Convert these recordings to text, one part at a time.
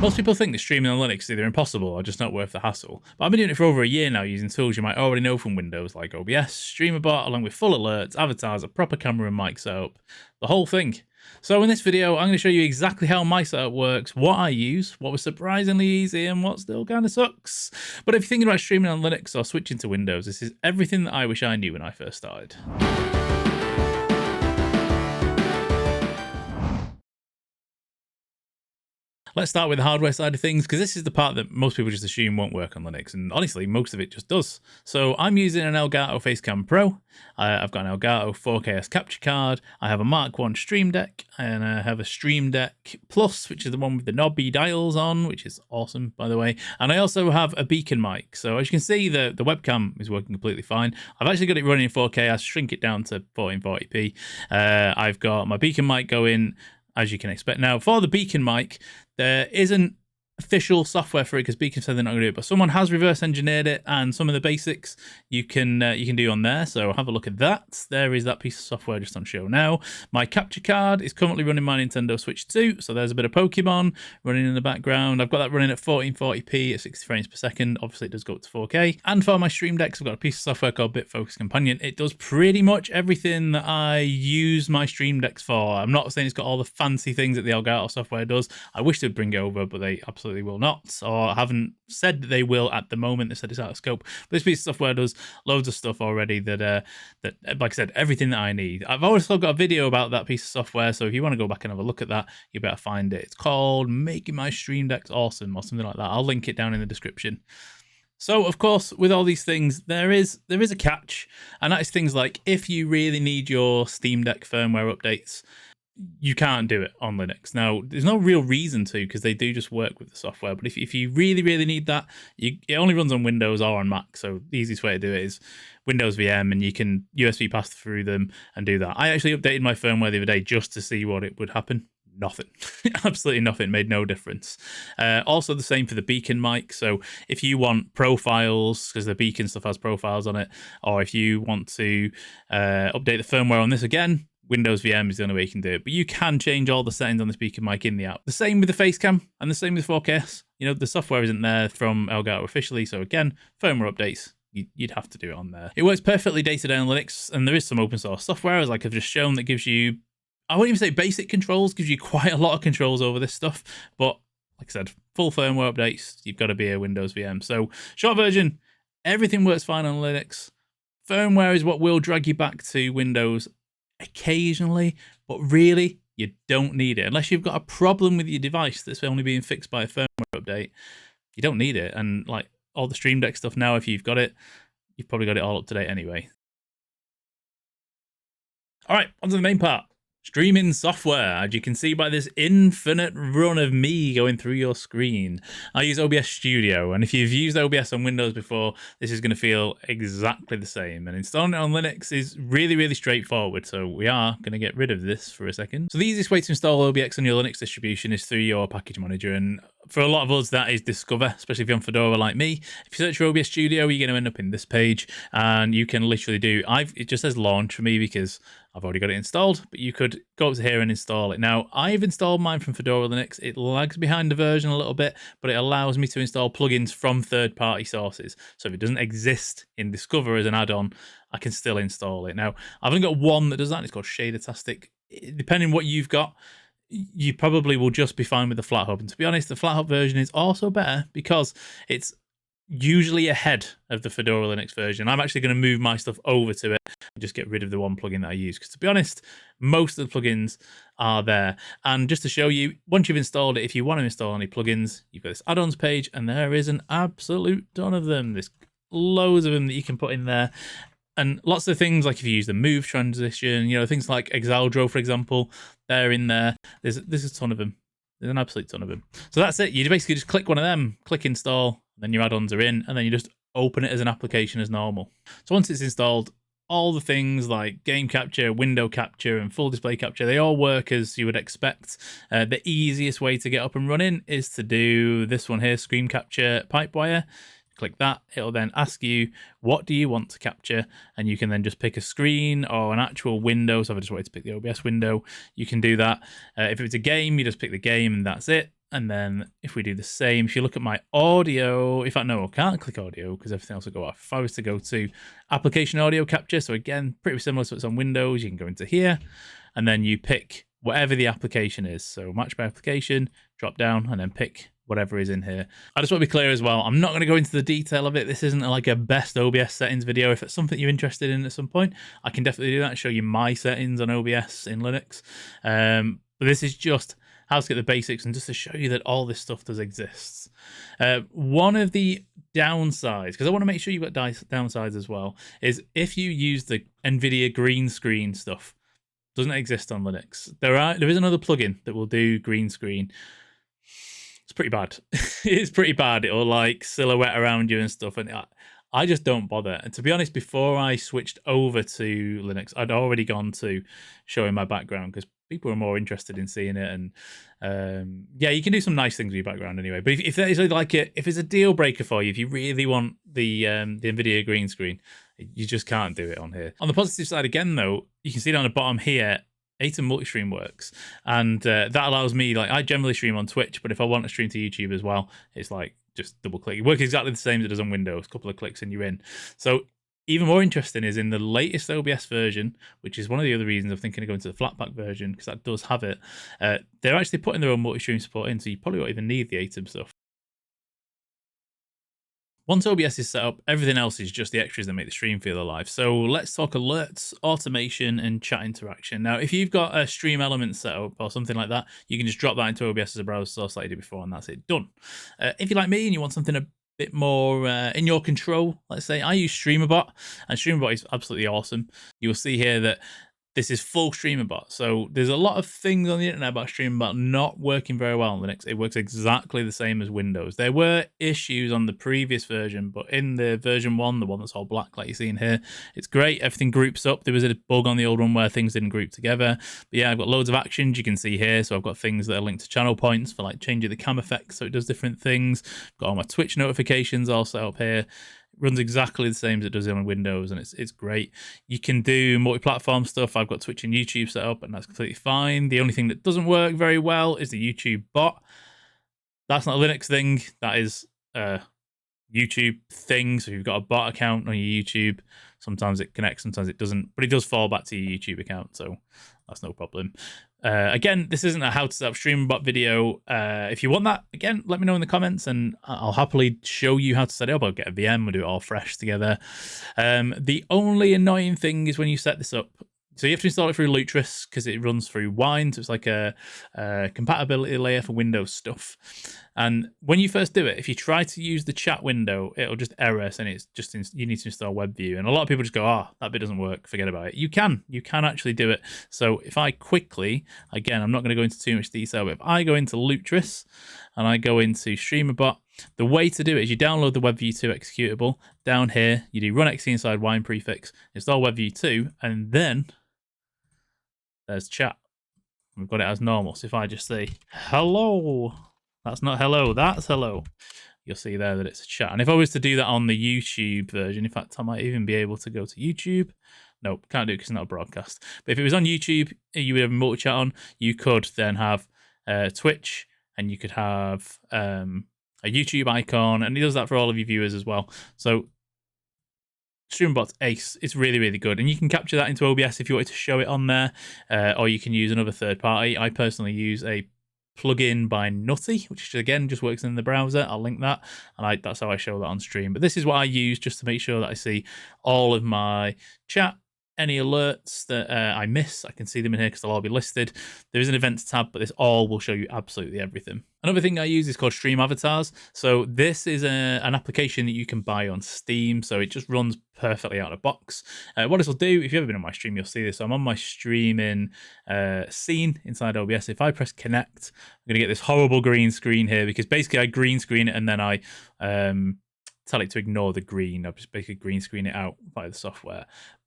Most people think that streaming on Linux is either impossible or just not worth the hassle, but I've been doing it for over a year now using tools you might already know from Windows like OBS, Streamer.bot, along with full alerts, avatars, a proper camera and mic setup, the whole thing. So in this video, I'm going to show you exactly how my setup works, what I use, what was surprisingly easy and what still kind of sucks. But if you're thinking about streaming on Linux or switching to Windows, this is everything that I wish I knew when I first started. Let's start with the hardware side of things, because this is the part that most people just assume won't work on Linux, and honestly, most of it just does. So I'm using an Elgato Facecam Pro. I've got an Elgato 4K capture card. I have a Mark 1 Stream Deck, and I have a Stream Deck Plus, which is the one with the knobby dials on, which is awesome, by the way. And I also have a beacon mic. So as you can see, the webcam is working completely fine. I've actually got it running in 4K. I shrink it down to 1440p. I've got my beacon mic going, as you can expect. Now, for the beacon mic, there isn't official software for it because Beacon said they're not going to do it, but someone has reverse engineered it, and some of the basics you can do on there. So have a look at that. There is that piece of software just on show now. My capture card is currently running my Nintendo Switch 2, so there's a bit of Pokemon running in the background. I've got that running at 1440p at 60 frames per second. Obviously, it does go up to 4K. And for my Stream Decks, I've got a piece of software called BitFocus Companion. It does pretty much everything that I use my Stream Decks for. I'm not saying it's got all the fancy things that the Elgato software does. I wish they'd bring it over, but they absolutely will not, or haven't said that they will at the moment. They said it's out of scope. But this piece of software does loads of stuff already that like I said, everything that I need. I've also got a video about that piece of software, so if you want to go back and have a look at that, you better find it. It's called Making My Stream Decks Awesome or something like that. I'll link it down in the description. So, of course, with all these things, there is a catch, and that is things like if you really need your Steam Deck firmware updates, you can't do it on Linux. Now, there's no real reason to, because they do just work with the software. But if you really, really need that, it only runs on Windows or on Mac. So the easiest way to do it is Windows VM, and you can USB pass through them and do that. I actually updated my firmware the other day just to see what it would happen. Nothing. Absolutely nothing. Made no difference. Also the same for the beacon mic. So if you want profiles, because the beacon stuff has profiles on it, or if you want to update the firmware on this again, Windows VM is the only way you can do it. But you can change all the settings on this beacon mic in the app. The same with the Facecam and the same with 4K. You know, the software isn't there from Elgato officially. So again, firmware updates, you'd have to do it on there. It works perfectly day-to-day on Linux, and there is some open source software, as like I've just shown, that gives you, I wouldn't even say basic controls, gives you quite a lot of controls over this stuff. But like I said, full firmware updates, you've got to be a Windows VM. So short version, everything works fine on Linux. Firmware is what will drag you back to Windows occasionally, but really you don't need it unless you've got a problem with your device that's only being fixed by a firmware update. You don't need it, and like all the Stream Deck stuff now, if you've got it, you've probably got it all up to date anyway. All right, on to the main part. Streaming software. As you can see by this infinite run of me going through your screen, I use OBS Studio, and if you've used OBS on Windows before, this is going to feel exactly the same. And installing it on Linux is really, really straightforward, so we are going to get rid of this for a second. So the easiest way to install OBS on your Linux distribution is through your package manager, and for a lot of us, that is Discover, especially if you're on Fedora like me. If you search for OBS Studio, you're going to end up in this page, and you can literally do, it just says launch for me because I've already got it installed, but you could go up to here and install it. Now, I've installed mine from Fedora Linux. It lags behind the version a little bit, but it allows me to install plugins from third-party sources. So if it doesn't exist in Discover as an add-on, I can still install it. Now, I've only got one that does that. It's called Shadertastic. Depending on what you've got, you probably will just be fine with the FlatHub. And to be honest, the FlatHub version is also better because it's usually ahead of the Fedora Linux version. I'm actually going to move my stuff over to it and just get rid of the one plugin that I use, because to be honest, most of the plugins are there. And just to show you, once you've installed it, if you want to install any plugins, you've got this add-ons page, and there is an absolute ton of them. There's loads of them that you can put in there. And lots of things, like if you use the move transition, you know, things like Exaldro, for example, they're in there. There's a ton of them. There's an absolute ton of them. So that's it. You basically just click one of them, click install, then your add-ons are in, and then you just open it as an application as normal. So once it's installed, all the things like game capture, window capture, and full display capture, they all work as you would expect. The easiest way to get up and running is to do this one here, screen capture Pipewire. Click that, it'll then ask you, what do you want to capture? And you can then just pick a screen or an actual window. So if I just wanted to pick the OBS window, you can do that. If it's a game, you just pick the game and that's it. And then if we do the same, if you look at my audio, in fact, no, I can't click audio because everything else will go off. If I was to go to application audio capture, so again, pretty similar to what's on Windows, you can go into here and then you pick whatever the application is. So match by application, drop down and then pick whatever is in here. I just want to be clear as well, I'm not going to go into the detail of it. This isn't like a best OBS settings video. If it's something you're interested in at some point, I can definitely do that and show you my settings on OBS in Linux. But this is just how to get the basics and just to show you that all this stuff does exist. One of the downsides, because I want to make sure you've got downsides as well, is if you use the NVIDIA green screen stuff, doesn't exist on Linux. There is another plugin that will do green screen. It's pretty bad. It's pretty bad. It'll like silhouette around you and stuff. And I just don't bother. And to be honest, before I switched over to Linux, I'd already gone to showing my background because people are more interested in seeing it. And yeah, you can do some nice things with your background anyway. But if that is like if it's a deal breaker for you, if you really want the NVIDIA green screen, you just can't do it on here. On the positive side again, though, you can see down the bottom here, ATEM multi-stream works, and that allows me, like, I generally stream on Twitch, but if I want to stream to YouTube as well, it's like just double click. It works exactly the same as it does on Windows. A couple of clicks and you're in. So even more interesting is in the latest OBS version, which is one of the other reasons I'm thinking of going to the Flatpak version, because that does have it. They're actually putting their own multi-stream support in, so you probably won't even need the ATEM stuff. Once OBS is set up, everything else is just the extras that make the stream feel alive. So let's talk alerts, automation, and chat interaction. Now, if you've got a stream element set up or something like that, you can just drop that into OBS as a browser source like you did before, and that's it, done. If you're like me and you want something a bit more in your control, let's say, I use Streamer.bot, and Streamer.bot is absolutely awesome. You will see here that this is full Streamer.bot. So there's a lot of things on the internet about Streamer.bot not working very well on Linux. It works exactly the same as Windows. There were issues on the previous version, but in the version 1, the one that's all black like you see in here, it's great. Everything groups up. There was a bug on the old one where things didn't group together. But yeah, I've got loads of actions you can see here. So I've got things that are linked to channel points for like changing the cam effects so it does different things. I've got all my Twitch notifications all set up here. Runs exactly the same as it does on Windows, and it's great. You can do multi-platform stuff. I've got Twitch and YouTube set up, and that's completely fine. The only thing that doesn't work very well is the YouTube bot. That's not a Linux thing. That is a YouTube thing. So if you've got a bot account on your YouTube, sometimes it connects, sometimes it doesn't, but it does fall back to your YouTube account, so that's no problem. Again, this isn't a how to set up Streamer.bot video. If you want that, again, let me know in the comments and I'll happily show you how to set it up. I'll get a VM, we'll do it all fresh together. The only annoying thing is when you set this up, so you have to install it through Lutris because it runs through Wine, so it's like a compatibility layer for Windows stuff. And when you first do it, if you try to use the chat window, it'll just error, and it's just you need to install WebView. And a lot of people just go, "Oh, that bit doesn't work. Forget about it." You can actually do it. So if I quickly, again, I'm not going to go into too much detail, but if I go into Lutris and I go into Streamer.bot, the way to do it is you download the WebView 2 executable. Down here, you do run exe inside wine prefix, install WebView 2, and then there's chat. We've got it as normal. So if I just say hello, that's not hello, that's hello. You'll see there that it's a chat. And if I was to do that on the YouTube version, in fact, I might even be able to go to YouTube. Nope, can't do it because it's not a broadcast. But if it was on YouTube, you would have a multi-chat on. You could then have Twitch, and you could have a YouTube icon, and it does that for all of your viewers as well. So Streamer.bot's ace. It's really, really good. And you can capture that into OBS if you wanted to show it on there, or you can use another third party. I personally use a plugin by Nutty, which again just works in the browser. I'll link that, and that's how I show that on stream. But this is what I use just to make sure that I see all of my chat. Any alerts that I miss, I can see them in here because they'll all be listed. There is an events tab, but this all will show you absolutely everything. Another thing I use is called Stream Avatars. So this is an application that you can buy on Steam. So it just runs perfectly out of the box. What this will do, if you've ever been on my stream, you'll see this. So I'm on my streaming scene inside OBS. If I press connect, I'm going to get this horrible green screen here because basically I green screen it and then I tell it to ignore the green. I'll just basically green screen it out via the software.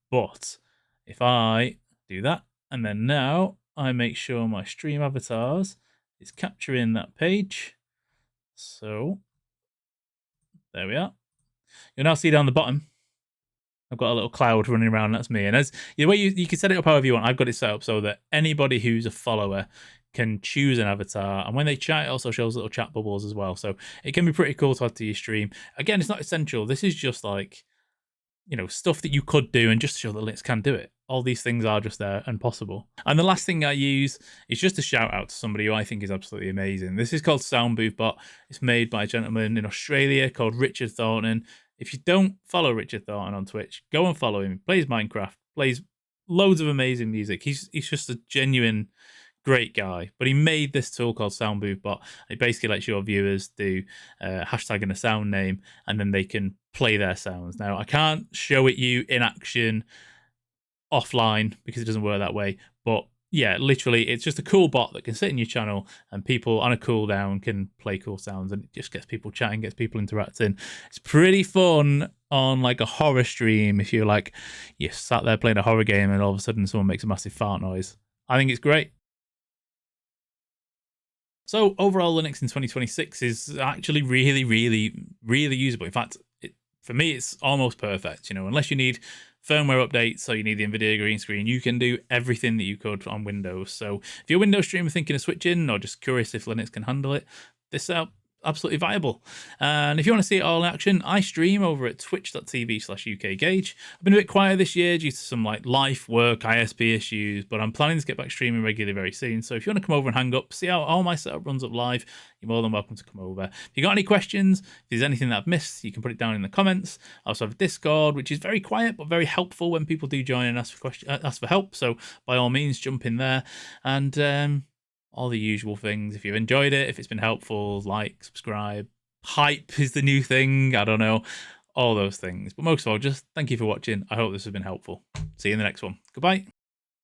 But if I do that, and then now I make sure my stream avatars is capturing that page. So there we are. You'll now see down the bottom, I've got a little cloud running around. That's me. And as the way you can set it up however you want. I've got it set up so that anybody who's a follower can choose an avatar, and when they chat, it also shows little chat bubbles as well. So it can be pretty cool to add to your stream. Again, it's not essential. This is just like, you know, stuff that you could do, and just to show that Linux can do it. All these things are just there and possible. And the last thing I use is just a shout out to somebody who I think is absolutely amazing. This is called Soundbooth.bot. It's made by a gentleman in Australia called Richard Thornton. If you don't follow Richard Thornton on Twitch, go and follow him. He plays Minecraft, plays loads of amazing music. He's just a genuine great guy. But he made this tool called Soundbooth.bot. It basically lets your viewers do hashtag and a sound name, and then they can play their sounds. Now, I can't show it you in action offline because it doesn't work that way. But yeah, literally, it's just a cool bot that can sit in your channel, and people on a cooldown can play cool sounds, and it just gets people chatting, gets people interacting. It's pretty fun on like a horror stream if you're like, you sat there playing a horror game and all of a sudden someone makes a massive fart noise. I think it's great. So overall, Linux in 2026 is actually really, really, really usable. In fact, for me, it's almost perfect. You know, unless you need firmware updates, or you need the NVIDIA green screen, you can do everything that you could on Windows. So if you're a Windows streamer thinking of switching, or just curious if Linux can handle it, this is absolutely viable. And if you want to see it all in action, I stream over at twitch.tv/UKGage. I've been a bit quiet this year due to some like life, work, ISP issues, but I'm planning to get back streaming regularly very soon. So if you want to come over and hang up, see how all my setup runs up live, you're more than welcome to come over. If you got any questions, if there's anything that I've missed, you can put it down in the comments. I also have a Discord, which is very quiet but very helpful when people do join and ask for help. So by all means, jump in there. And all the usual things. If you've enjoyed it, if it's been helpful, like, subscribe. Hype is the new thing. I don't know. All those things. But most of all, just thank you for watching. I hope this has been helpful. See you in the next one. Goodbye.